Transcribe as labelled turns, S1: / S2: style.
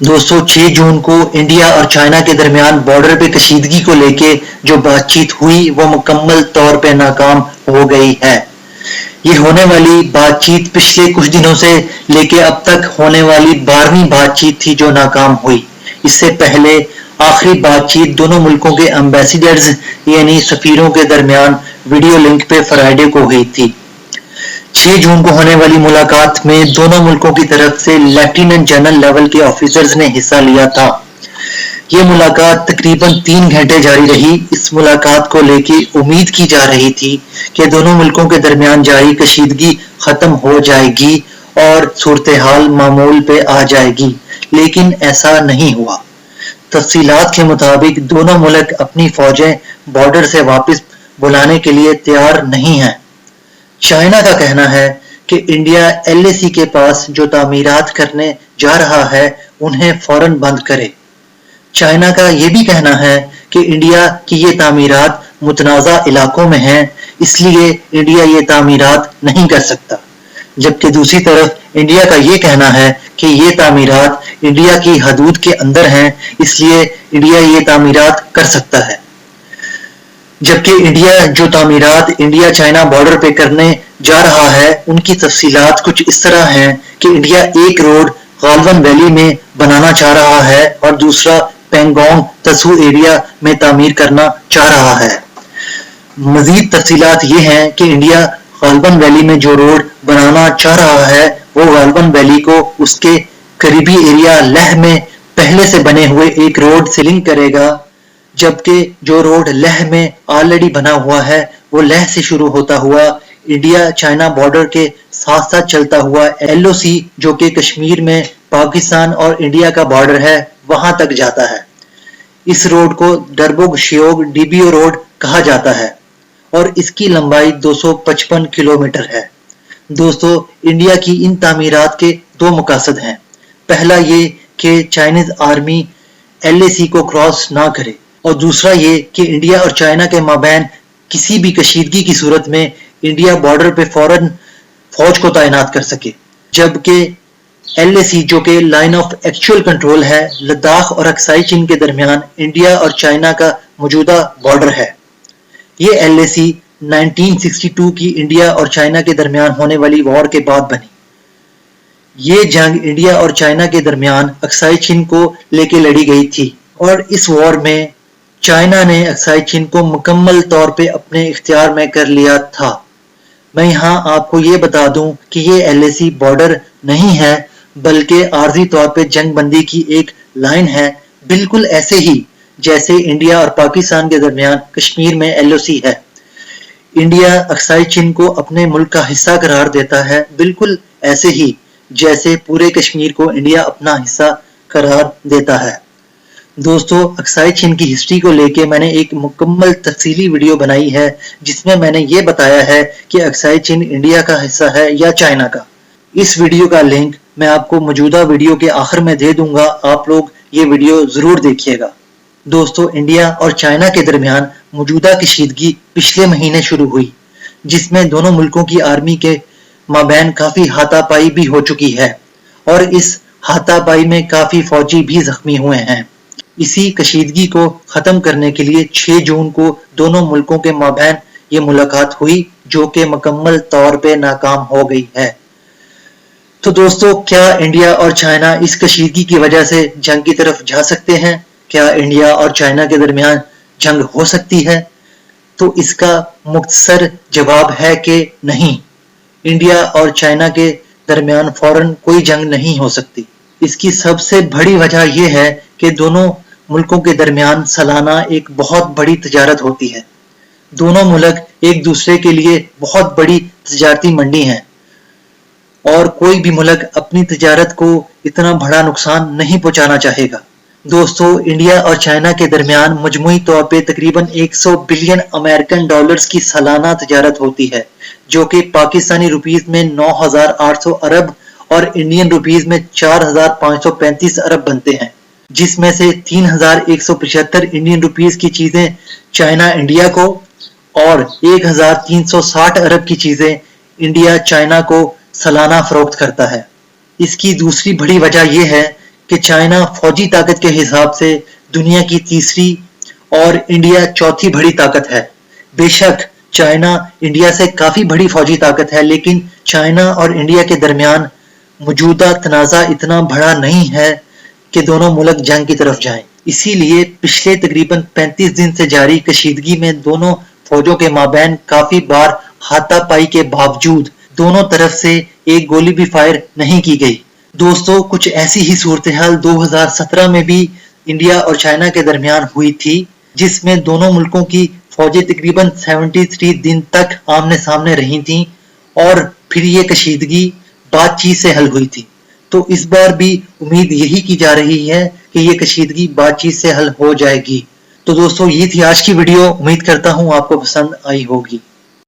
S1: दोस्तों 6 जून को इंडिया और चाइना के दरमियान बॉर्डर पे कशीदगी को लेके जो बातचीत हुई वो मुकम्मल तौर पे नाकाम हो गई है। ये होने वाली बातचीत पिछले कुछ दिनों से लेके अब तक होने वाली 12वीं बातचीत थी जो नाकाम हुई। इससे पहले आखिरी बातचीत दोनों मुल्कों के एम्बेसडर्स यानी सफीरों के दरमियान वीडियो लिंक पे फ्राइडे को हुई थी। 6 जून को होने वाली मुलाकात में दोनों मुल्कों की तरफ से लेफ्टिनेंट जनरल लेवल के ऑफिसर्स ने हिस्सा लिया था। ये मुलाकात तकरीबन 3 घंटे जारी रही। इस मुलाकात को लेके उम्मीद की जा रही थी कि दोनों मुल्कों के दरमियान जारी कशीदगी खत्म हो जाएगी और सूरत हाल मामूल पे आ जाएगी, लेकिन ऐसा नहीं हुआ। तफसीलात के मुताबिक दोनों मुल्क अपनी फौजें बॉर्डर से वापस बुलाने के लिए तैयार नहीं हैं। चाइना का कहना है कि इंडिया एलएसी के पास जो तामीरात करने जा रहा है उन्हें फौरन बंद करे। चाइना का ये भी कहना है कि इंडिया की ये तामीरात मुतनाज़ा इलाकों में हैं, इसलिए इंडिया ये तामीरात नहीं कर सकता। जबकि दूसरी तरफ इंडिया का ये कहना है कि ये तामीरात इंडिया की हदूद के अंदर हैं, इसलिए इंडिया ये तामीरात कर सकता है। जबकि इंडिया जो तामीरात इंडिया चाइना बॉर्डर पे करने जा रहा है उनकी तफसीलात कुछ इस तरह हैं कि इंडिया एक रोड गालवन वैली में बनाना चाह रहा है और दूसरा पेंगोंग तसू एरिया में तामीर करना चाह रहा है। मजीद तफसीलात ये हैं कि इंडिया गालवन वैली में जो रोड बनाना चाह रहा है वो गालवन वैली को उसके करीबी एरिया लेह में पहले से बने हुए एक रोड से लिंक करेगा, जबकि जो रोड लेह में ऑलरेडी बना हुआ है वो लेह से शुरू होता हुआ इंडिया चाइना बॉर्डर के साथ साथ चलता हुआ एलओसी जो कि कश्मीर में पाकिस्तान और इंडिया का बॉर्डर है वहां तक जाता है। इस रोड को डरबुग शियोग डीबीओ रोड कहा जाता है और इसकी लंबाई 255 किलोमीटर है। दोस्तों, इंडिया की इन तामीरात के दो मकसद हैं। पहला ये कि चाइनीज आर्मी एलएसी को क्रॉस ना करे और दूसरा ये कि इंडिया और चाइना के माबैन किसी भी कशीदगी की सूरत में इंडिया बॉर्डर पे फौरन फौज को तैनात कर सके। जबकि एलएसी जो कि लाइन ऑफ एक्चुअल कंट्रोल है लद्दाख और अक्साई चीन के दरमियान इंडिया और चाइना का मौजूदा बॉर्डर है। ये एलएसी 1962 की इंडिया और चाइना के दरमियान होने वाली वॉर के बाद बनी। ये जंग इंडिया और चाइना के दरमियान अक्साई चीन को लेके लड़ी गई थी और इस वॉर में चाइना ने अक्साई चीन को मुकम्मल तौर पे अपने इख्तियार में कर लिया था। मैं यहाँ आपको ये बता दूं कि ये एलएसी बॉर्डर नहीं है बल्कि आर्जी तौर पे जंग बंदी की एक लाइन है, बिल्कुल ऐसे ही जैसे इंडिया और पाकिस्तान के दरमियान कश्मीर में एलओसी है। इंडिया अक्साई चीन को अपने मुल्क का हिस्सा करार देता है, बिल्कुल ऐसे ही जैसे पूरे कश्मीर को इंडिया अपना हिस्सा करार देता है। दोस्तों, अक्साई चीन की हिस्ट्री को लेके मैंने एक मुकम्मल तफसीली वीडियो बनाई है जिसमें मैंने ये बताया है कि अक्साई चीन इंडिया का हिस्सा है या चाइना का। इस वीडियो का लिंक मैं आपको मौजूदा वीडियो के आखिर में दे दूंगा, आप लोग ये वीडियो जरूर देखिएगा। दोस्तों, इंडिया और चाइना के दरमियान मौजूदा कशीदगी पिछले महीने शुरू हुई जिसमें दोनों मुल्कों की आर्मी के माबैन काफी हाथापाई भी हो चुकी है और इस हाथापाई में काफी फौजी भी जख्मी हुए हैं। इसी कशीदगी को खत्म करने के लिए 6 जून को दोनों मुल्कों के माबैन ये मुलाकात हुई जो कि मुकम्मल तौर पे नाकाम हो गई है। तो दोस्तों, क्या इंडिया और चाइना इस कशीदगी की वजह से जंग की तरफ जा सकते हैं? क्या इंडिया और चाइना के दरमियान जंग हो सकती है? तो इसका मुख्तसर जवाब है कि नहीं, इंडिया और चाइना के दरमियान फौरन कोई जंग नहीं हो सकती। इसकी सबसे बड़ी वजह यह है कि दोनों मुल्कों के दरमियान सालाना एक बहुत बड़ी तजारत होती है। दोनों मुल्क एक दूसरे के लिए बहुत बड़ी तजारती मंडी हैं और कोई भी मुल्क अपनी तजारत को इतना बड़ा नुकसान नहीं पहुंचाना चाहेगा। दोस्तों, इंडिया और चाइना के दरमियान मजमूई तौर पे तकरीबन 100 बिलियन अमेरिकन डॉलर्स की सालाना तजारत होती है जो कि पाकिस्तानी रुपीस में 9,800 अरब और इंडियन रुपीस में 4,535 अरब बनते हैं, जिसमें से 3,175 इंडियन रुपीस की चीजें चाइना इंडिया को और 1,360 अरब की चीजें इंडिया चाइना को सालाना फरोख्त करता है। इसकी दूसरी बड़ी वजह यह है कि चाइना फौजी ताकत के हिसाब से दुनिया की तीसरी और इंडिया चौथी बड़ी ताकत है। बेशक चाइना इंडिया से काफी बड़ी फौजी ताकत है, लेकिन चाइना और इंडिया के दरमियान मौजूदा तनाज़ा इतना बड़ा नहीं है कि दोनों मुल्क जंग की तरफ जाएं। इसीलिए पिछले तकरीबन 35 दिन से जारी कशीदगी में दोनों फौजों के माबैन काफी बार हाथापाई के बावजूद दोनों तरफ से एक गोली भी फायर नहीं की गई। दोस्तों, कुछ ऐसी ही सूरत हाल 2017 में भी इंडिया और चाइना के दरमियान हुई थी, जिसमें दोनों मुल्कों की फौजें तकरीबन 73 दिन तक आमने सामने रही थीं और फिर ये कशीदगी बातचीत से हल हुई थी। तो इस बार भी उम्मीद यही की जा रही है कि ये कशीदगी बातचीत से हल हो जाएगी। तो दोस्तों, ये थी आज की वीडियो। उम्मीद करता हूँ आपको पसंद आई होगी।